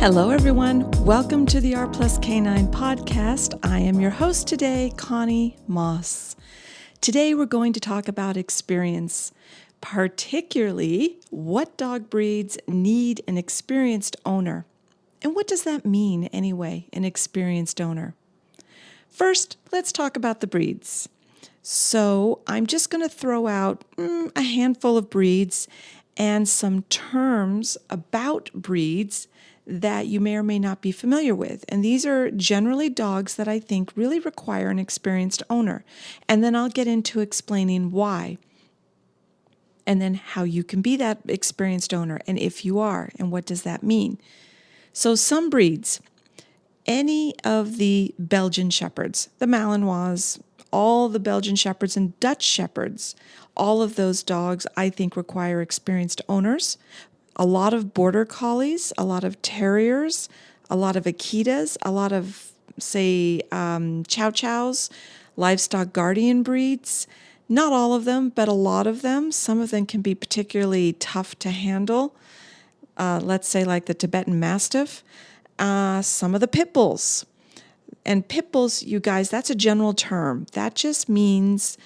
Hello, everyone. Welcome to the R Plus Canine podcast. I am your host today, Connie Moss. Today, we're going to talk about experience, particularly what dog breeds need an experienced owner. And what does that mean anyway, an experienced owner? First, let's talk about the breeds. So I'm just going to throw out a handful of breeds and some terms about breeds that you may or may not be familiar with. And these are generally dogs that I think really require an experienced owner. And then I'll get into explaining why. And then how you can be that experienced owner, and if you are, and what does that mean. So some breeds, any of the Belgian Shepherds, the Malinois, all the Belgian Shepherds and Dutch Shepherds, all of those dogs I think require experienced owners. A lot of Border Collies, a lot of Terriers, a lot of Akitas, a lot of, say, Chow Chows, livestock guardian breeds. Not all of them, but a lot of them. Some of them can be particularly tough to handle. Let's say like the Tibetan Mastiff. Some of the Pit Bulls. And Pit Bulls, you guys, that's a general term. That just means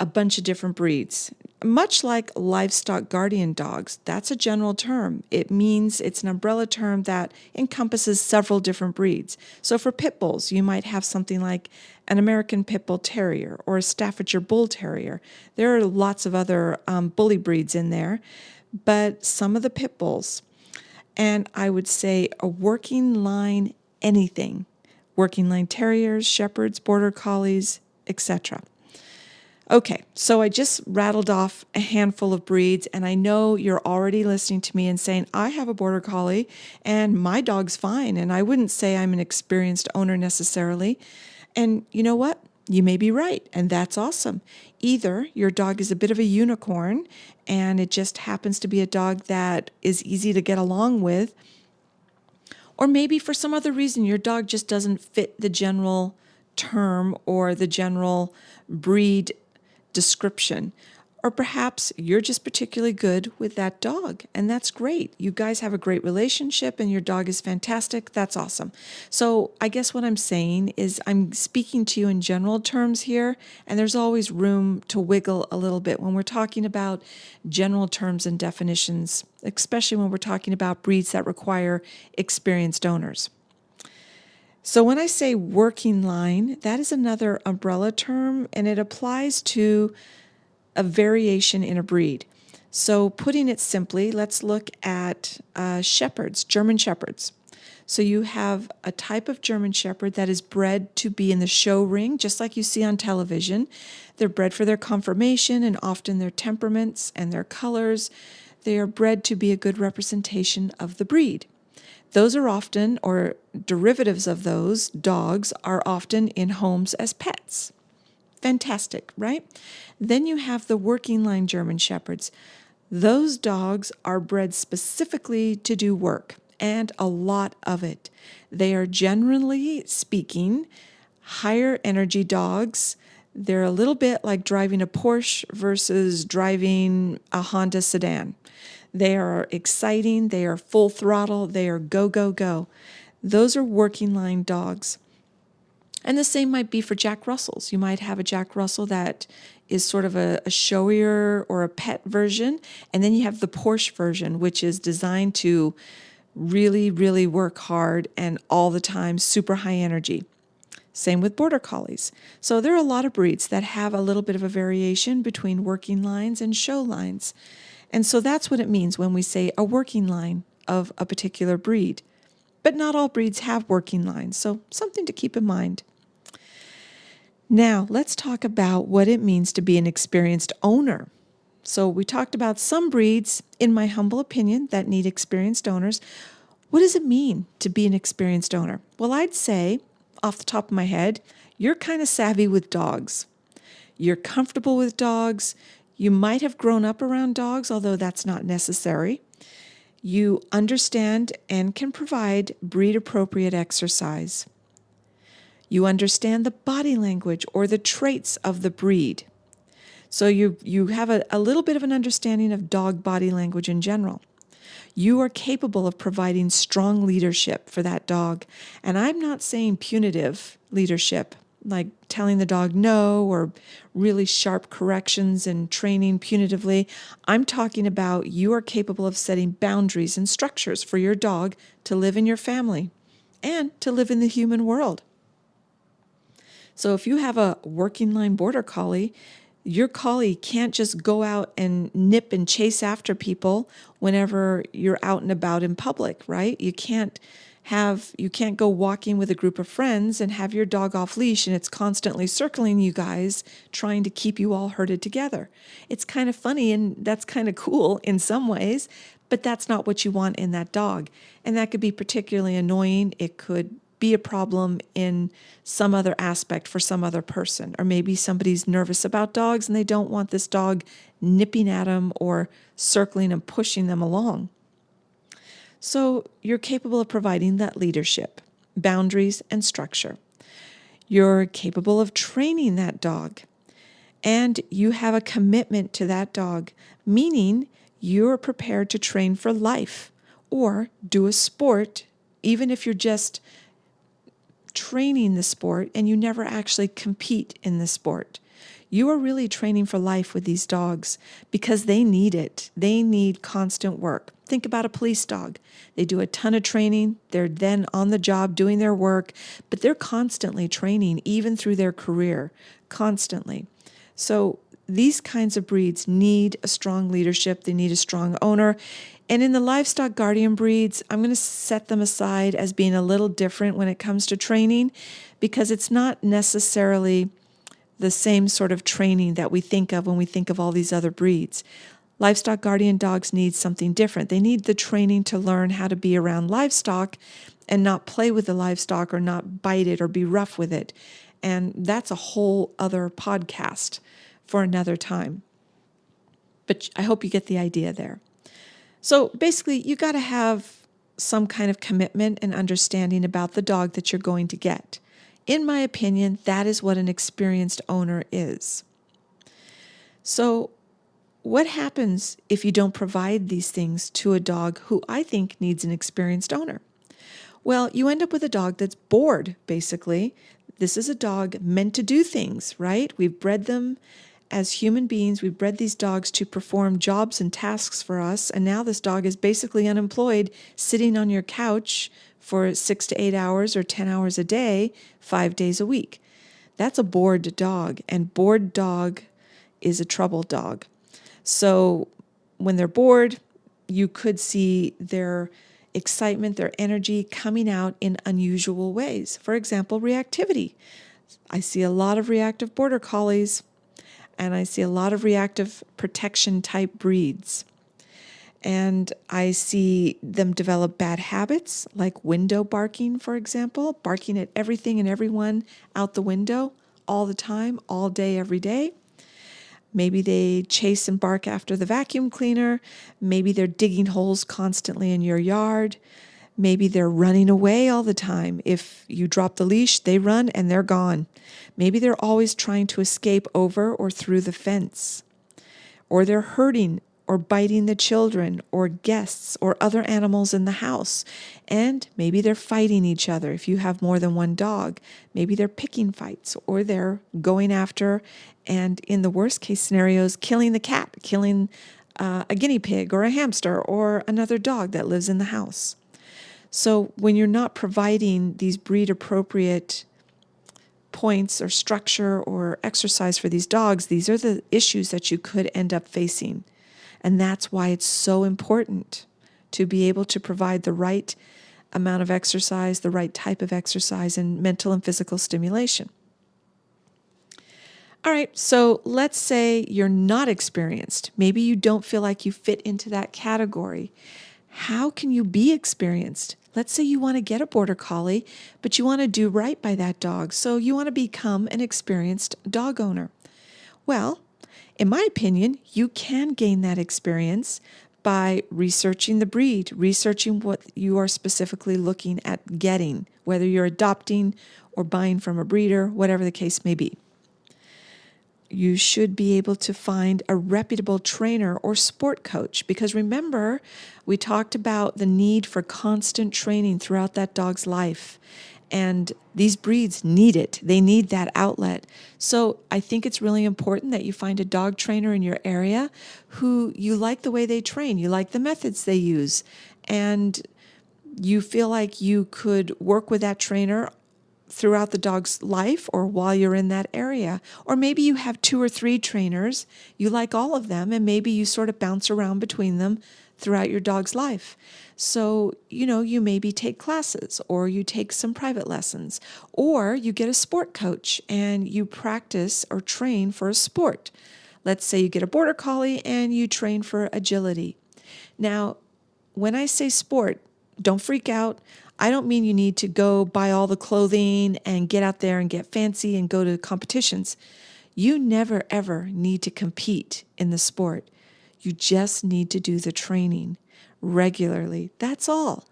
a bunch of different breeds. Much like livestock guardian dogs, that's a general term. It means it's an umbrella term that encompasses several different breeds. So for Pit Bulls, you might have something like an American Pit Bull Terrier or a Staffordshire Bull Terrier. There are lots of other bully breeds in there, but some of the Pit Bulls, and I would say a working line anything, working line Terriers, Shepherds, Border Collies, etc. Okay, so I just rattled off a handful of breeds, and I know you're already listening to me and saying, I have a Border Collie, and my dog's fine, and I wouldn't say I'm an experienced owner necessarily. And you know what? You may be right, and that's awesome. Either your dog is a bit of a unicorn, and it just happens to be a dog that is easy to get along with, or maybe for some other reason your dog just doesn't fit the general term or the general breed description. Or perhaps you're just particularly good with that dog, and that's great. You guys have a great relationship and your dog is fantastic. That's awesome. So I guess what I'm saying is I'm speaking to you in general terms here, and there's always room to wiggle a little bit when we're talking about general terms and definitions, especially when we're talking about breeds that require experienced owners. So when I say working line, that is another umbrella term, and it applies to a variation in a breed. So putting it simply, let's look at shepherds, German shepherds. So you have a type of German shepherd that is bred to be in the show ring, just like you see on television. They're bred for their conformation and often their temperaments and their colors. They are bred to be a good representation of the breed. Those are often, or derivatives of those dogs, are often in homes as pets. Fantastic, right? Then you have the working line German Shepherds. Those dogs are bred specifically to do work, and a lot of it. They are generally speaking higher energy dogs. They're a little bit like driving a Porsche versus driving a Honda sedan. They are exciting, they are full throttle, they are go, go, go. Those are working line dogs. And the same might be for Jack Russells. You might have a Jack Russell that is sort of a showier or a pet version. And then you have the Porsche version, which is designed to really, really work hard and all the time, super high energy. Same with Border Collies. So there are a lot of breeds that have a little bit of a variation between working lines and show lines. And so that's what it means when we say a working line of a particular breed. But not all breeds have working lines, so something to keep in mind. Now, let's talk about what it means to be an experienced owner. So we talked about some breeds, in my humble opinion, that need experienced owners. What does it mean to be an experienced owner? Well, I'd say, off the top of my head, you're kind of savvy with dogs. You're comfortable with dogs. You might have grown up around dogs, although that's not necessary. You understand and can provide breed-appropriate exercise. You understand the body language or the traits of the breed. So you have a little bit of an understanding of dog body language in general. You are capable of providing strong leadership for that dog. And I'm not saying punitive leadership, like telling the dog no or really sharp corrections and training punitively. I'm talking about you are capable of setting boundaries and structures for your dog to live in your family and to live in the human world. So if you have a working line border collie, your collie can't just go out and nip and chase after people whenever you're out and about in public, right? You can't go walking with a group of friends and have your dog off leash and it's constantly circling you guys trying to keep you all herded together. It's kind of funny and that's kind of cool in some ways, but that's not what you want in that dog. And that could be particularly annoying. It could be a problem in some other aspect for some other person. Or maybe somebody's nervous about dogs and they don't want this dog nipping at them or circling and pushing them along. So you're capable of providing that leadership, boundaries, and structure. You're capable of training that dog. And you have a commitment to that dog, meaning you're prepared to train for life or do a sport, even if you're just training the sport and you never actually compete in the sport. You are really training for life with these dogs because they need it. They need constant work. Think about a police dog. They do a ton of training. They're then on the job doing their work, but they're constantly training even through their career, constantly. So these kinds of breeds need a strong leadership. They need a strong owner. And in the livestock guardian breeds, I'm going to set them aside as being a little different when it comes to training because it's not necessarily the same sort of training that we think of when we think of all these other breeds. Livestock guardian dogs need something different. They need the training to learn how to be around livestock and not play with the livestock or not bite it or be rough with it. And that's a whole other podcast for another time. But I hope you get the idea there. So basically, you got to have some kind of commitment and understanding about the dog that you're going to get. In my opinion, that is what an experienced owner is. So what happens if you don't provide these things to a dog who I think needs an experienced owner? Well, you end up with a dog that's bored, basically. This is a dog meant to do things, right? We've bred them as human beings. We've bred these dogs to perform jobs and tasks for us. And now this dog is basically unemployed, sitting on your couch for 6 to 8 hours or 10 hours a day, 5 days a week. That's a bored dog. And bored dog is a troubled dog. So when they're bored, you could see their excitement, their energy coming out in unusual ways. For example, reactivity. I see a lot of reactive border collies, and I see a lot of reactive protection type breeds. And I see them develop bad habits, like window barking, for example, barking at everything and everyone out the window all the time, all day, every day. Maybe they chase and bark after the vacuum cleaner. Maybe they're digging holes constantly in your yard. Maybe they're running away all the time. If you drop the leash, they run and they're gone. Maybe they're always trying to escape over or through the fence. Or they're hurting or biting the children or guests or other animals in the house. And maybe they're fighting each other if you have more than one dog. Maybe they're picking fights or they're going after and, in the worst case scenarios, killing the cat, killing a guinea pig or a hamster or another dog that lives in the house. So when you're not providing these breed appropriate points or structure or exercise for these dogs, these are the issues that you could end up facing. And that's why it's so important to be able to provide the right amount of exercise, the right type of exercise, and mental and physical stimulation. All right, so let's say you're not experienced. Maybe you don't feel like you fit into that category. How can you be experienced? Let's say you want to get a border collie, but you want to do right by that dog. So you want to become an experienced dog owner. Well, in my opinion, you can gain that experience by researching the breed, researching what you are specifically looking at getting, whether you're adopting or buying from a breeder, whatever the case may be. you should be able to find a reputable trainer or sport coach, because remember, we talked about the need for constant training throughout that dog's life. And these breeds need it. They need that outlet. So I think it's really important that you find a dog trainer in your area who you like the way they train, you like the methods they use, and you feel like you could work with that trainer throughout the dog's life or while you're in that area. Or maybe you have 2 or 3 trainers, you like all of them, and maybe you sort of bounce around between them throughout your dog's life. So, you maybe take classes, or you take some private lessons, or you get a sport coach and you practice or train for a sport. Let's say you get a border collie and you train for agility. Now, when I say sport, don't freak out. I don't mean you need to go buy all the clothing and get out there and get fancy and go to competitions. You never, ever need to compete in the sport. You just need to do the training regularly. That's all.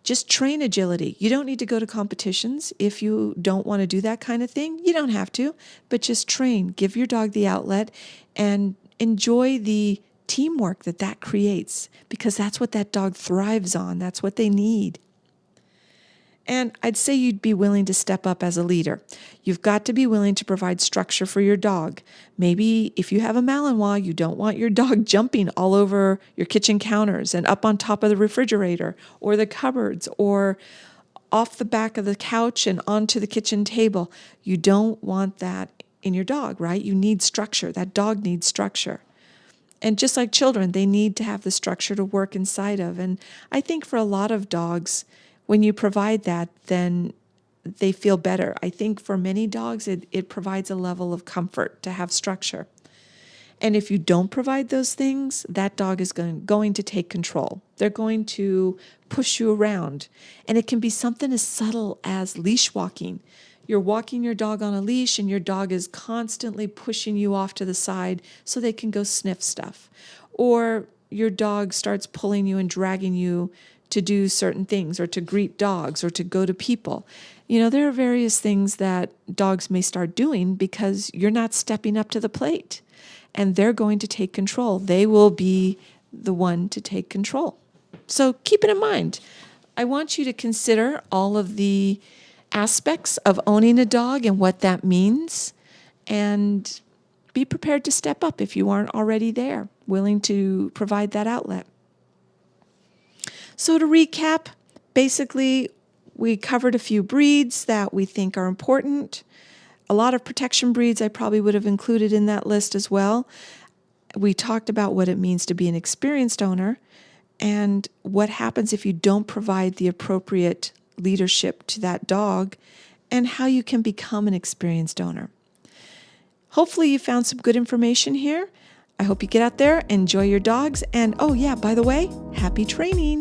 Just train agility. You don't need to go to competitions if you don't want to do that kind of thing. You don't have to, but just train. Give your dog the outlet and enjoy the teamwork that creates, because that's what that dog thrives on. That's what they need. And I'd say you'd be willing to step up as a leader. You've got to be willing to provide structure for your dog. Maybe if you have a Malinois, you don't want your dog jumping all over your kitchen counters and up on top of the refrigerator or the cupboards or off the back of the couch and onto the kitchen table. You don't want that in your dog, right? You need structure. That dog needs structure. And just like children, they need to have the structure to work inside of. And I think for a lot of dogs, when you provide that, then they feel better. I think for many dogs, it provides a level of comfort to have structure. And if you don't provide those things, that dog is going to take control. They're going to push you around. And it can be something as subtle as leash walking. You're walking your dog on a leash and your dog is constantly pushing you off to the side so they can go sniff stuff. Or your dog starts pulling you and dragging you to do certain things, or to greet dogs, or to go to people. There are various things that dogs may start doing because you're not stepping up to the plate, and they're going to take control. They will be the one to take control. So keep it in mind. I want you to consider all of the aspects of owning a dog and what that means, and be prepared to step up if you aren't already there, willing to provide that outlet. So to recap, basically, we covered a few breeds that we think are important. A lot of protection breeds I probably would have included in that list as well. We talked about what it means to be an experienced owner and what happens if you don't provide the appropriate leadership to that dog, and how you can become an experienced owner. Hopefully you found some good information here. I hope you get out there, enjoy your dogs, and oh yeah, by the way, happy training.